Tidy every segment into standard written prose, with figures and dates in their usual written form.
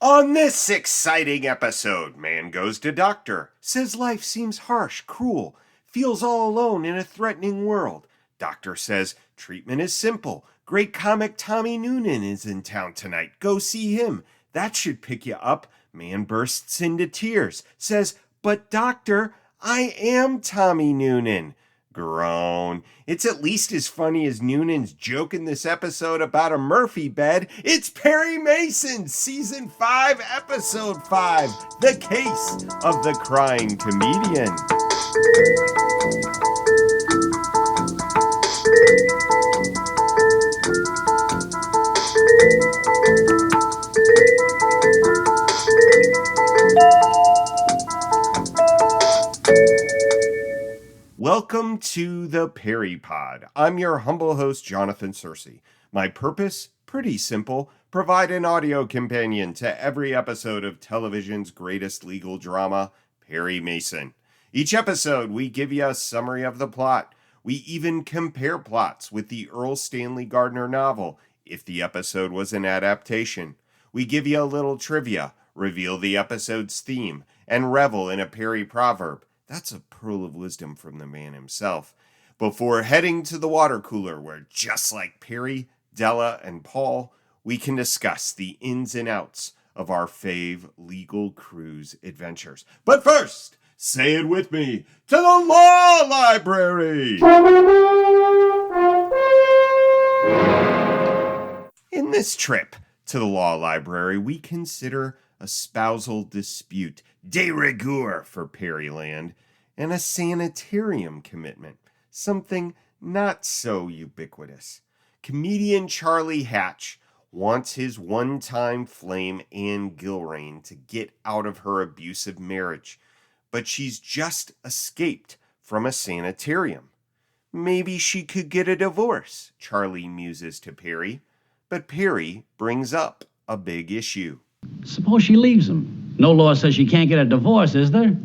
On this exciting episode, man goes to doctor, says life seems harsh, cruel, feels all alone in a threatening world. Doctor says treatment is simple. Great comic Tommy Noonan is in town tonight. Go see him. That should pick you up. Man bursts into tears, says, "But doctor, I am Tommy Noonan." Groan. It's at least as funny as Noonan's joke in this episode about a Murphy bed. It's Perry Mason, Season 5, Episode 5, The Case of the Crying Comedian. Welcome to the Perry Pod. I'm your humble host, Jonathan Searcy. My purpose? Pretty simple. Provide an audio companion to every episode of television's greatest legal drama, Perry Mason. Each episode, we give you a summary of the plot. We even compare plots with the Earl Stanley Gardner novel, if the episode was an adaptation. We give you a little trivia, reveal the episode's theme, and revel in a Perry proverb. That's a pearl of wisdom from the man himself. Before heading to the water cooler, where just like Perry, Della, and Paul, we can discuss the ins and outs of our fave legal cruise adventures. But first, say it with me, to the law library! In this trip to the law library, we consider a spousal dispute, de rigueur for Perryland, and a sanitarium commitment, something not so ubiquitous. Comedian Charlie Hatch wants his one-time flame Anne Gilrain to get out of her abusive marriage, but she's just escaped from a sanitarium. Maybe she could get a divorce, Charlie muses to Perry, but Perry brings up a big issue. Suppose she leaves him. No law says she can't get a divorce, is there?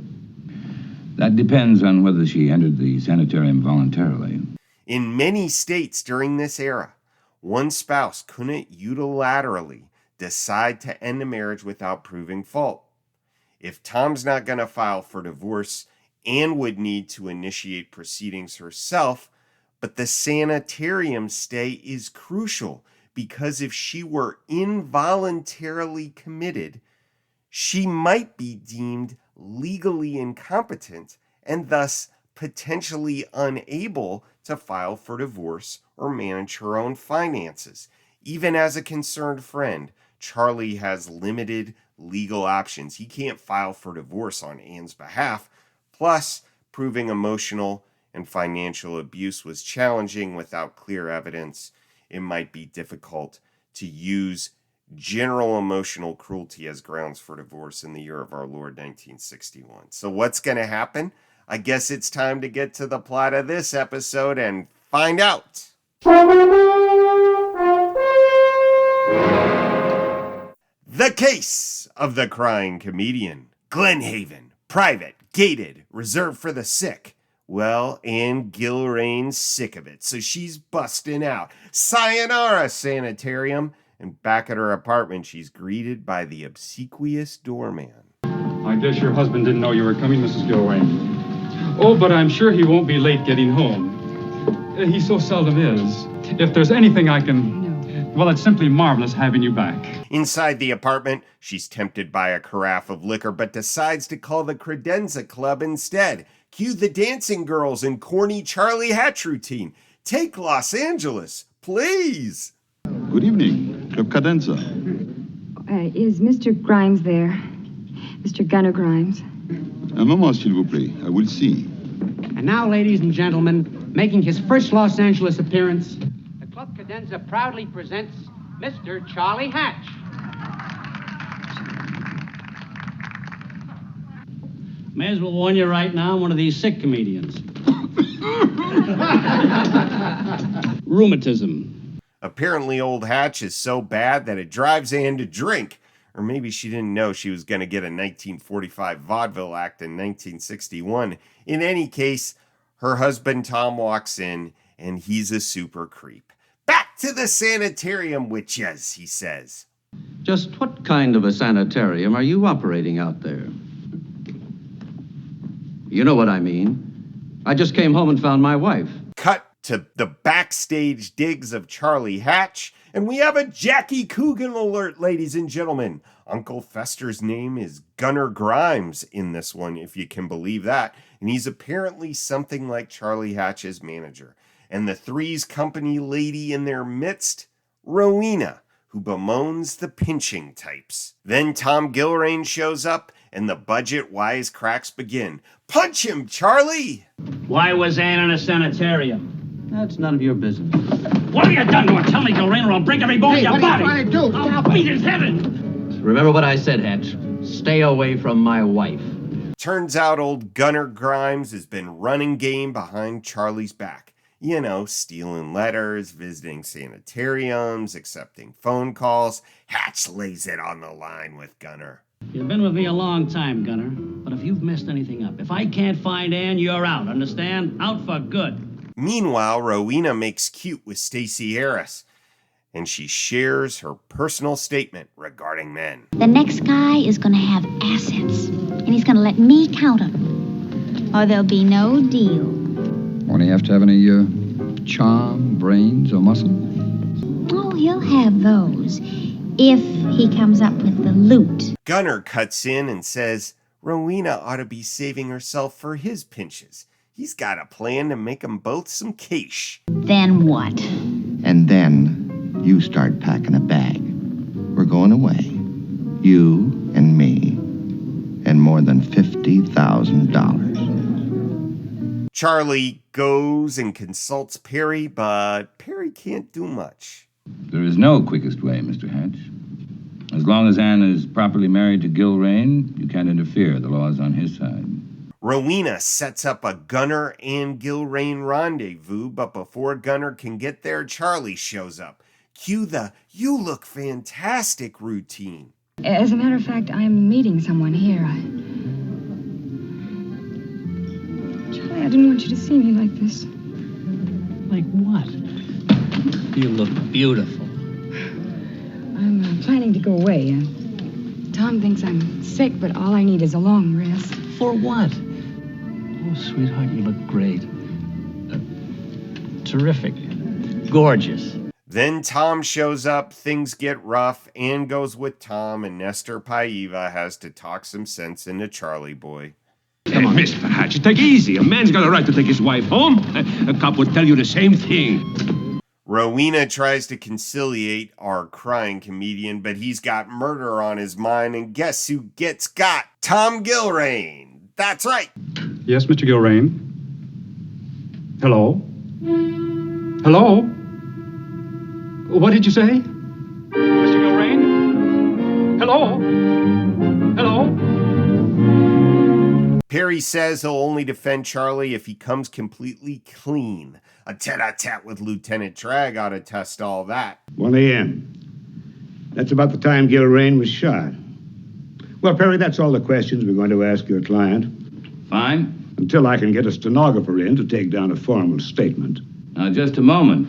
That depends on whether she entered the sanitarium voluntarily. In many states during this era, one spouse couldn't unilaterally decide to end a marriage without proving fault. If Tom's not going to file for divorce, Anne would need to initiate proceedings herself, but the sanitarium stay is crucial because if she were involuntarily committed, she might be deemed legally incompetent and thus potentially unable to file for divorce or manage her own finances. Even as a concerned friend, Charlie has limited legal options. He can't file for divorce on Anne's behalf. Plus, proving emotional and financial abuse was challenging without clear evidence. It might be difficult to use general emotional cruelty as grounds for divorce in the year of our Lord 1961. So what's going to happen? I guess it's time to get to the plot of this episode and find out. The Case of the Crying Comedian. Glenhaven, private, gated, reserved for the sick. Well, Anne Gilrain's sick of it, so she's busting out. Sayonara, sanitarium. And back at her apartment, she's greeted by the obsequious doorman. I guess your husband didn't know you were coming, Mrs. Gilrain. Oh, but I'm sure he won't be late getting home. He so seldom is. If there's anything I can... Well, it's simply marvelous having you back. Inside the apartment, she's tempted by a carafe of liquor, but decides to call the Credenza Club instead. Cue the dancing girls and corny Charlie Hatch routine. Take Los Angeles, please. Good evening. Club Cadenza. Is Mr. Grimes there? Mr. Gunner Grimes? Un moment, s'il vous plaît. I will see. And now, ladies and gentlemen, making his first Los Angeles appearance, the Club Cadenza proudly presents Mr. Charlie Hatch. May as well warn you right now, I'm one of these sick comedians. Rheumatism. Apparently, old Hatch is so bad that it drives Anne to drink. Or maybe she didn't know she was going to get a 1945 vaudeville act in 1961. In any case, her husband Tom walks in, and he's a super creep. Back to the sanitarium, witches, he says. Just what kind of a sanitarium are you operating out there? You know what I mean. I just came home and found my wife. Cut to the backstage digs of Charlie Hatch, and we have a Jackie Coogan alert, ladies and gentlemen. Uncle Fester's name is Gunner Grimes in this one, if you can believe that, and he's apparently something like Charlie Hatch's manager. And the Three's Company lady in their midst, Rowena, who bemoans the pinching types. Then Tom Gilrain shows up, and the budget wisecracks begin. Punch him, Charlie! Why was Ann in a sanitarium? That's none of your business. What have you done to her? Tell me, Gilrain, or I'll break every bone in your what body. are you trying to do? I'll Stop beat it. his head in. Remember what I said, Hatch. Stay away from my wife. Turns out old Gunner Grimes has been running game behind Charlie's back. You know, stealing letters, visiting sanitariums, accepting phone calls. Hatch lays it on the line with Gunner. You've been with me a long time, Gunner. But if you've messed anything up, if I can't find Ann, you're out, understand? Out for good. Meanwhile, Rowena makes cute with Stacey Harris, and she shares her personal statement regarding men. The next guy is going to have assets, and he's going to let me count them, or there'll be no deal. Won't he have to have any charm, brains, or muscle? Oh, he'll have those, if he comes up with the loot. Gunner cuts in and says Rowena ought to be saving herself for his pinches. He's got a plan to make them both some quiche. Then what? And then you start packing a bag. We're going away. You and me. And more than $50,000. Charlie goes and consults Perry, but Perry can't do much. There is no quickest way, Mr. Hatch. As long as Anne is properly married to Gilrain, you can't interfere. The law is on his side. Rowena sets up a Gunner and Gilrain rendezvous, but before Gunner can get there, Charlie shows up. Cue the "you look fantastic" routine. As a matter of fact, I'm meeting someone here. Charlie, I didn't want you to see me like this. Like what? You look beautiful. I'm planning to go away. Tom thinks I'm sick, but all I need is a long rest. For what? Oh, sweetheart, you look great. Terrific. Gorgeous. Then Tom shows up, things get rough, Ann goes with Tom, and Nestor Paiva has to talk some sense into Charlie boy. Come on, Mr. Hatch, take it easy. A man's got a right to take his wife home. A cop would tell you the same thing. Rowena tries to conciliate our crying comedian, but he's got murder on his mind, and guess who gets got? Tom Gilrain. That's right. Yes, Mr. Gilrain? Hello? Hello? What did you say? Mr. Gilrain? Hello? Hello? Perry says he'll only defend Charlie if he comes completely clean. A tete-a-tete with Lieutenant Tragg ought to test all that. 1 a.m. That's about the time Gilrain was shot. Well, Perry, that's all the questions we're going to ask your client. Fine. Until I can get a stenographer in to take down a formal statement. Now, just a moment.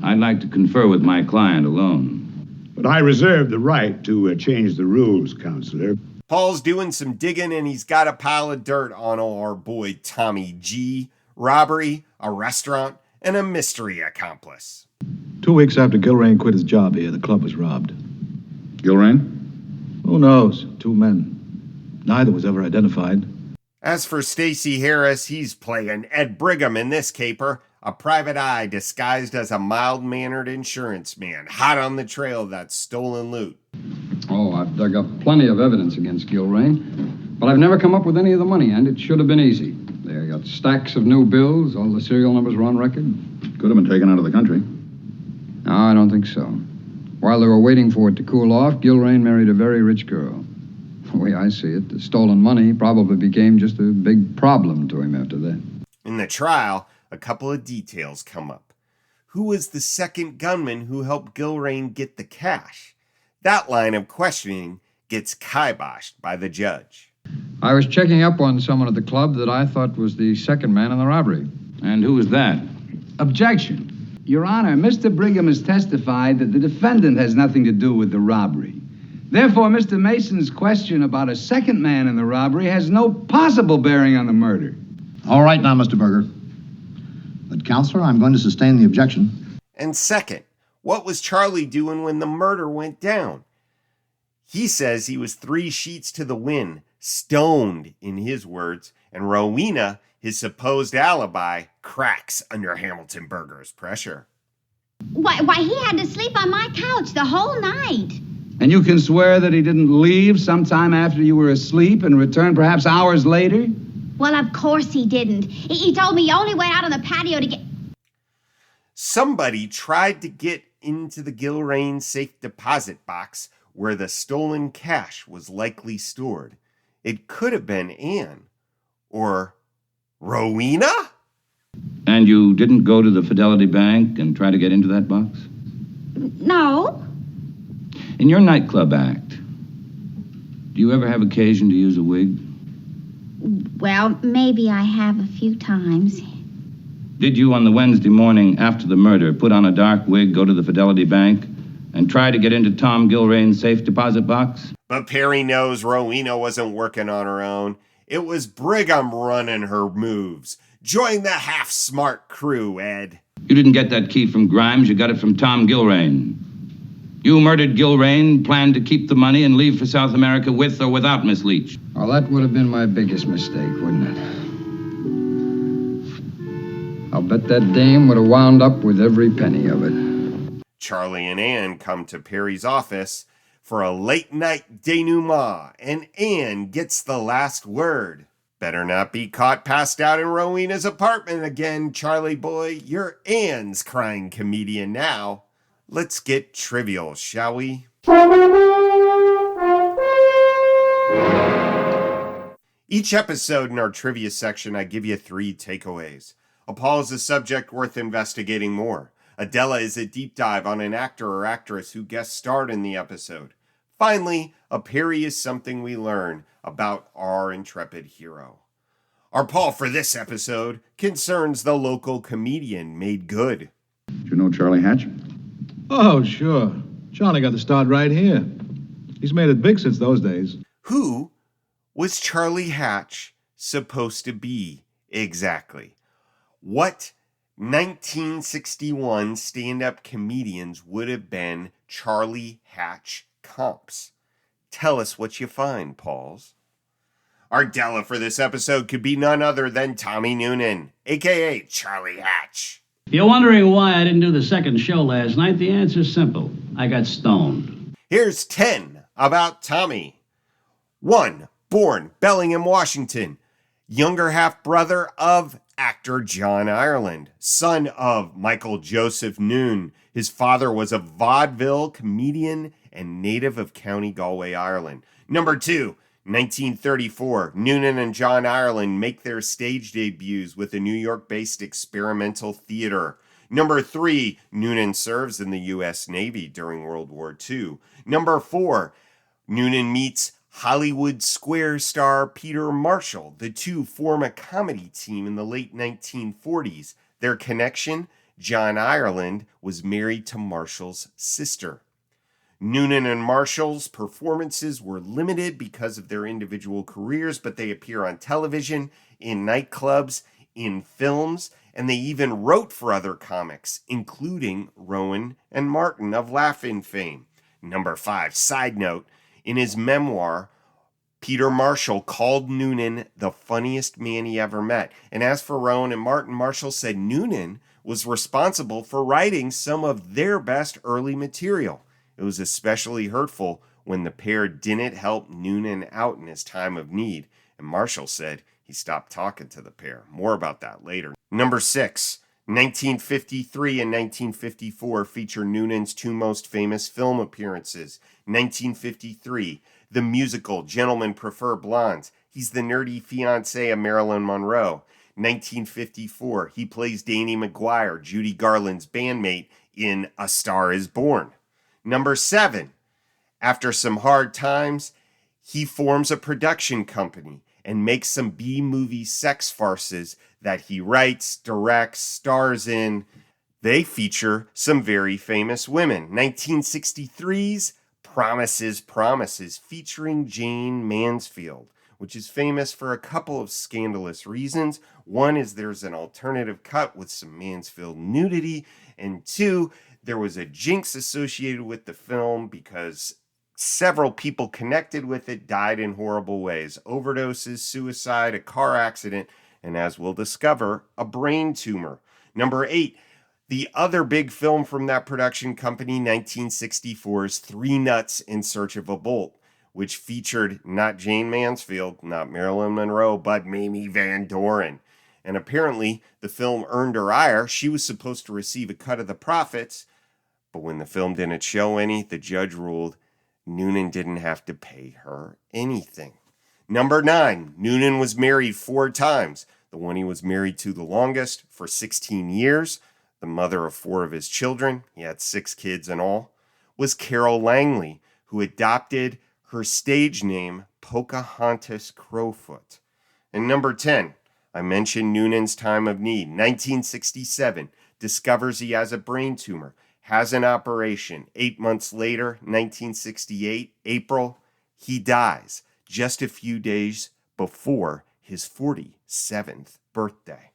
I'd like to confer with my client alone. But I reserve the right to change the rules, Counselor. Paul's doing some digging, and he's got a pile of dirt on our boy Tommy G. Robbery, a restaurant, and a mystery accomplice. 2 weeks after Gilrain quit his job here, the club was robbed. Gilrain? Who knows? 2 men. Neither was ever identified. As for Stacey Harris, he's playing Ed Brigham in this caper, a private eye disguised as a mild-mannered insurance man, hot on the trail of that stolen loot. Oh, I've dug up plenty of evidence against Gilrain, but I've never come up with any of the money, and it should have been easy. They got stacks of new bills, all the serial numbers were on record. Could have been taken out of the country. No, I don't think so. While they were waiting for it to cool off, Gilrain married a very rich girl. The way I see it, the stolen money probably became just a big problem to him after that. In the trial, a couple of details come up. Who was the second gunman who helped Gilrain get the cash? That line of questioning gets kiboshed by the judge. I was checking up on someone at the club that I thought was the second man in the robbery. And who was that? Objection. Your Honor, Mr. Brigham has testified that the defendant has nothing to do with the robbery. Therefore, Mr. Mason's question about a second man in the robbery has no possible bearing on the murder. All right now, Mr. Berger. But, Counselor, I'm going to sustain the objection. And second, what was Charlie doing when the murder went down? He says he was 3 sheets to the wind, stoned in his words, and Rowena, his supposed alibi, cracks under Hamilton Berger's pressure. Why, he had to sleep on my couch the whole night. And you can swear that he didn't leave sometime after you were asleep and return perhaps hours later? Well, of course he didn't. He told me he only went out on the patio to get... Somebody tried to get into the Gilrain safe deposit box where the stolen cash was likely stored. It could have been Anne. Or Rowena? And you didn't go to the Fidelity Bank and try to get into that box? No. In your nightclub act, do you ever have occasion to use a wig? Well, maybe I have a few times. Did you, on the Wednesday morning after the murder, put on a dark wig, go to the Fidelity Bank, and try to get into Tom Gilrain's safe deposit box? But Perry knows Rowena wasn't working on her own. It was Brigham running her moves. Join the half-smart crew, Ed. You didn't get that key from Grimes, you got it from Tom Gilrain. You murdered Gilrain, planned to keep the money and leave for South America with or without Miss Leach. Well, that would have been my biggest mistake, wouldn't it? I'll bet that dame would have wound up with every penny of it. Charlie and Anne come to Perry's office for a late-night denouement, and Anne gets the last word. Better not be caught passed out in Rowena's apartment again, Charlie boy. You're Anne's crying comedian now. Let's get trivial, shall we? Each episode in our trivia section, I give you 3 takeaways. A Paul is a subject worth investigating more. Adela is a deep dive on an actor or actress who guest starred in the episode. Finally, a Perry is something we learn about our intrepid hero. Our Paul for this episode concerns the local comedian made good. Do you know Charlie Hatch? Oh, sure. Charlie got the start right here. He's made it big since those days. Who was Charlie Hatch supposed to be exactly? What 1961 stand-up comedians would have been Charlie Hatch comps? Tell us what you find, Pauls. Our Della for this episode could be none other than Tommy Noonan, a.k.a. Charlie Hatch. If you're wondering why I didn't do the second show last night, the answer's simple. I got stoned. Here's 10 about Tommy. 1. Born Bellingham, Washington. Younger half-brother of actor John Ireland. Son of Michael Joseph Noon. His father was a vaudeville comedian and native of County Galway, Ireland. Number 2. 1934, Noonan and John Ireland make their stage debuts with a New York-based experimental theater. Number 3, Noonan serves in the U.S. Navy during World War II. Number 4, Noonan meets Hollywood Square star Peter Marshall. The two form a comedy team in the late 1940s. Their connection? John Ireland was married to Marshall's sister. Noonan and Marshall's performances were limited because of their individual careers, but they appear on television, in nightclubs, in films, and they even wrote for other comics, including Rowan and Martin of Laugh-In fame. Number 5, side note, in his memoir, Peter Marshall called Noonan the funniest man he ever met. And as for Rowan and Martin, Marshall said Noonan was responsible for writing some of their best early material. It was especially hurtful when the pair didn't help Noonan out in his time of need, and Marshall said he stopped talking to the pair. More about that later. Number 6, 1953 and 1954 feature Noonan's 2 most famous film appearances. 1953, the musical Gentlemen Prefer Blondes. He's the nerdy fiancé of Marilyn Monroe. 1954, he plays Danny McGuire, Judy Garland's bandmate, in A Star Is Born. Number 7, after some hard times, he forms a production company and makes some B-movie sex farces that he writes, directs, stars in. They feature some very famous women. 1963's Promises, Promises, featuring Jane Mansfield, which is famous for a couple of scandalous reasons. One is there's an alternative cut with some Mansfield nudity, and two, there was a jinx associated with the film because several people connected with it died in horrible ways. Overdoses, suicide, a car accident, and as we'll discover, a brain tumor. Number 8, the other big film from that production company, 1964's Three Nuts in Search of a Bolt, which featured not Jane Mansfield, not Marilyn Monroe, but Mamie Van Doren. And apparently, the film earned her ire. She was supposed to receive a cut of the profits, but when the film didn't show any, the judge ruled Noonan didn't have to pay her anything. Number 9, Noonan was married 4 times. The one he was married to the longest, for 16 years, the mother of 4 of his children, he had 6 kids in all, was Carol Langley, who adopted her stage name Pocahontas Crowfoot. And number 10, I mentioned Noonan's time of need. 1967, discovers he has a brain tumor, has an operation. 8 months later, 1968, April, he dies just a few days before his 47th birthday.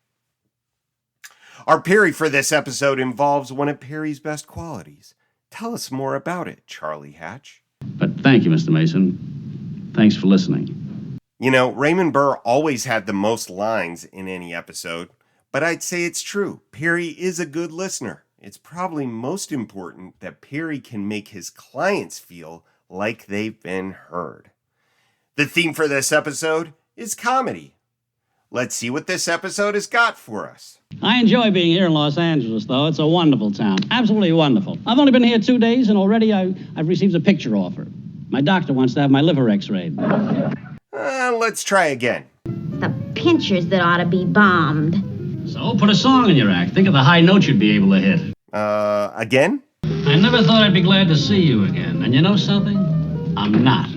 Our Perry for this episode involves one of Perry's best qualities. Tell us more about it, Charlie Hatch. But thank you, Mr. Mason. Thanks for listening. You know, Raymond Burr always had the most lines in any episode, but I'd say it's true. Perry is a good listener. It's probably most important that Perry can make his clients feel like they've been heard. The theme for this episode is comedy. Let's see what this episode has got for us. I enjoy being here in Los Angeles, though. It's a wonderful town. Absolutely wonderful. I've only been here 2 days, and already I've received a picture offer. My doctor wants to have my liver x-rayed. Let's try again. The pinchers that ought to be bombed. So put a song in your act. Think of the high notes you'd be able to hit. Again? I never thought I'd be glad to see you again. And you know something? I'm not.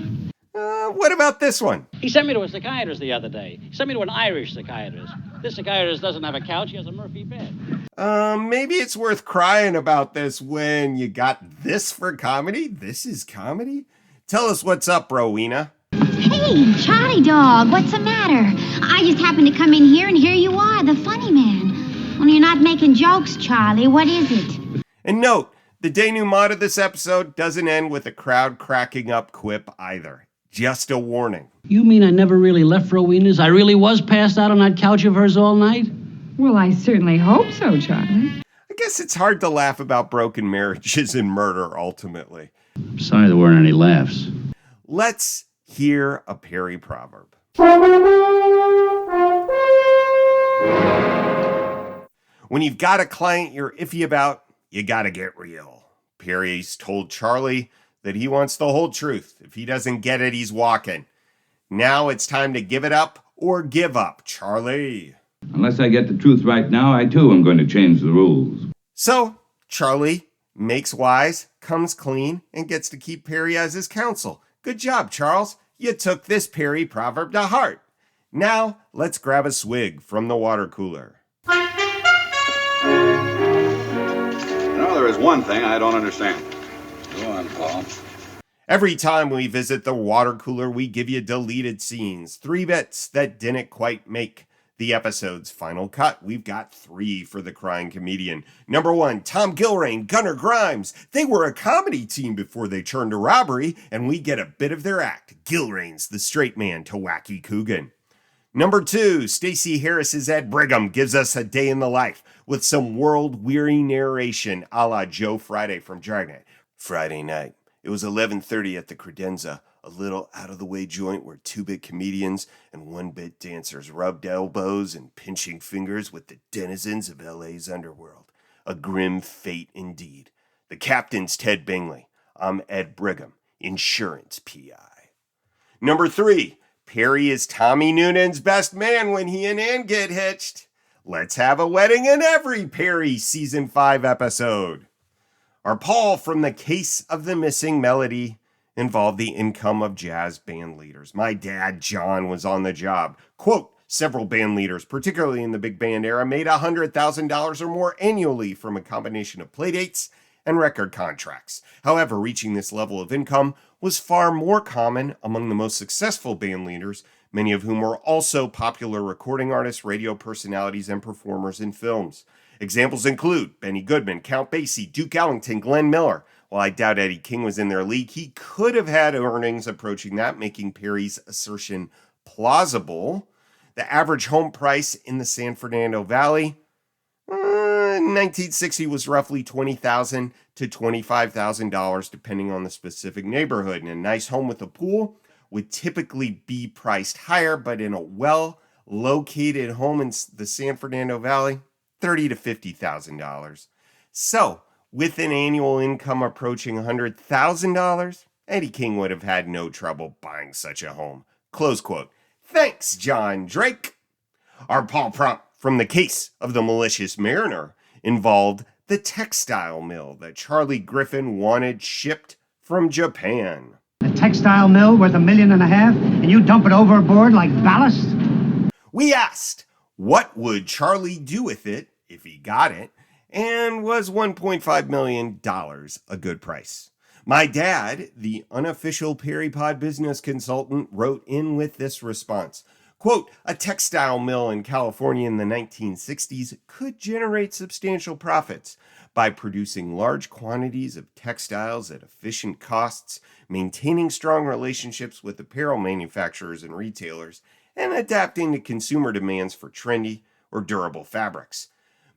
What about this one? He sent me to a psychiatrist the other day. He sent me to an Irish psychiatrist. This psychiatrist doesn't have a couch. He has a Murphy bed. Maybe it's worth crying about this when you got this for comedy. This is comedy? Tell us what's up, Rowena. Hey, Charlie dog, what's the matter? I just happened to come in here, and here you are, the funny man. Only you're not making jokes, Charlie. What is it? And note, the denouement of this episode doesn't end with a crowd cracking up quip either. Just a warning. You mean I never really left Rowena's? I really was passed out on that couch of hers all night? Well, I certainly hope so, Charlie. I guess it's hard to laugh about broken marriages and murder, ultimately. I'm sorry there weren't any laughs. Let's hear a Perry proverb. When you've got a client you're iffy about, you gotta get real. Perry's told Charlie that he wants the whole truth. If he doesn't get it, he's walking. Now it's time to give it up or give up, Charlie. Unless I get the truth right now, I too am going to change the rules. So, Charlie makes wise, comes clean, and gets to keep Perry as his counsel. Good job, Charles. You took this Perry proverb to heart. Now, let's grab a swig from the water cooler. You know, there is one thing I don't understand. Go on, Paul. Every time we visit the water cooler, we give you deleted scenes, 3 bits that didn't quite make the episode's final cut. We've got 3 for the crying comedian. Number 1, Tom Gilrain, Gunnar Grimes. They were a comedy team before they turned to robbery, and we get a bit of their act. Gilrain's the straight man to Wacky Coogan. Number 2, Stacey Harris's Ed Brigham gives us a day in the life with some world-weary narration a la Joe Friday from Dragnet. Friday night. It was 11:30 at the Credenza, a little out-of-the-way joint where 2-bit comedians and 1-bit dancers rubbed elbows and pinching fingers with the denizens of L.A.'s underworld. A grim fate indeed. The captain's Ted Bingley. I'm Ed Brigham, insurance P.I. Number 3, Perry is Tommy Noonan's best man when he and Ann get hitched. Let's have a wedding in every Perry Season 5 episode. Our Paul from The Case of the Missing Melody involved the income of jazz band leaders. My dad, John, was on the job. Quote, Several band leaders, particularly in the big band era, made $100,000 or more annually from a combination of playdates and record contracts. However, reaching this level of income was far more common among the most successful band leaders, many of whom were also popular recording artists, radio personalities, and performers in films. Examples include Benny Goodman, Count Basie, Duke Ellington, Glenn Miller. While I doubt Eddie King was in their league, he could have had earnings approaching that, making Perry's assertion plausible. The average home price in the San Fernando Valley in 1960 was roughly $20,000 to $25,000, depending on the specific neighborhood. And a nice home with a pool would typically be priced higher, but in a well-located home in the San Fernando Valley, $30,000 to $50,000. So, with an annual income approaching $100,000, Eddie King would have had no trouble buying such a home. Close quote. Thanks, John Drake. Our Paul prompt from the case of the malicious mariner involved the textile mill that Charlie Griffin wanted shipped from Japan. A textile mill worth $1.5 million, and you dump it overboard like ballast? We asked, what would Charlie do with it if he got it? And was $1.5 million a good price? My dad, the unofficial Perry Pod business consultant, wrote in with this response. Quote, a textile mill in California in the 1960s could generate substantial profits by producing large quantities of textiles at efficient costs, maintaining strong relationships with apparel manufacturers and retailers, and adapting to consumer demands for trendy or durable fabrics.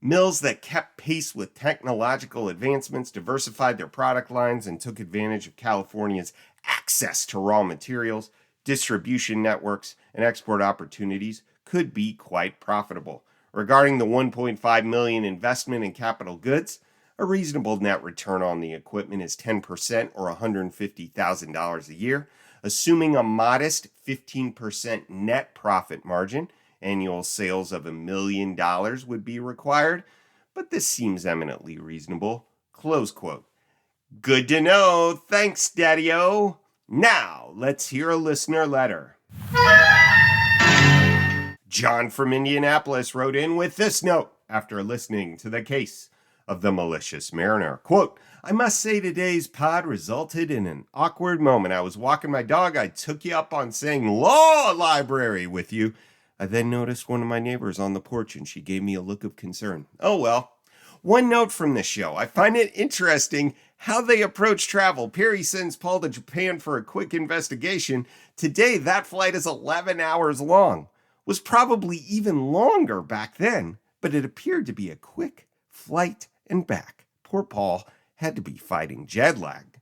Mills that kept pace with technological advancements, diversified their product lines, and took advantage of California's access to raw materials, distribution networks, and export opportunities could be quite profitable. Regarding the $1.5 million investment in capital goods, a reasonable net return on the equipment is 10% or $150,000 a year, assuming a modest 15% net profit margin. Annual sales of $1 million would be required, but this seems eminently reasonable. Close quote. Good to know. Thanks, Daddy-O. Now, let's hear a listener letter. John from Indianapolis wrote in with this note after listening to the case of the malicious mariner. Quote, I must say today's pod resulted in an awkward moment. I was walking my dog. I took you up on saying law library with you. I then noticed one of my neighbors on the porch, and she gave me a look of concern. Oh, well. One note from this show. I find it interesting how they approach travel. Perry sends Paul to Japan for a quick investigation. Today, that flight is 11 hours long. Was probably even longer back then, but it appeared to be a quick flight and back. Poor Paul had to be fighting jet lag.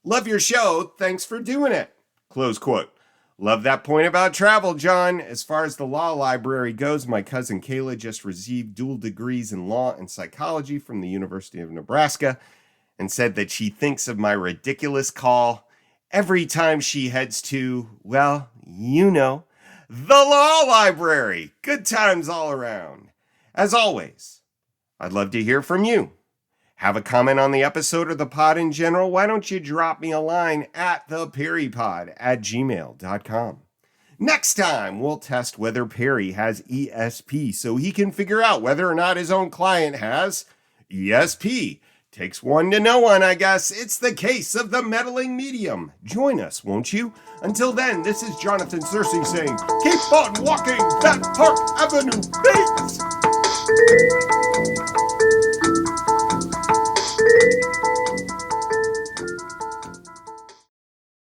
Love your show. Thanks for doing it. Close quote. Love that point about travel, John. As far as the law library goes, my cousin Kayla just received dual degrees in law and psychology from the University of Nebraska and said that she thinks of my ridiculous call every time she heads to, well, you know, the law library. Good times all around. As always, I'd love to hear from you. Have a comment on the episode or the pod in general? Why don't you drop me a line at theperrypod@gmail.com. Next time, we'll test whether Perry has ESP so he can figure out whether or not his own client has ESP. Takes one to know one, I guess. It's the case of the meddling medium. Join us, won't you? Until then, this is Jonathan Searcy saying, keep on walking that Park Avenue beat!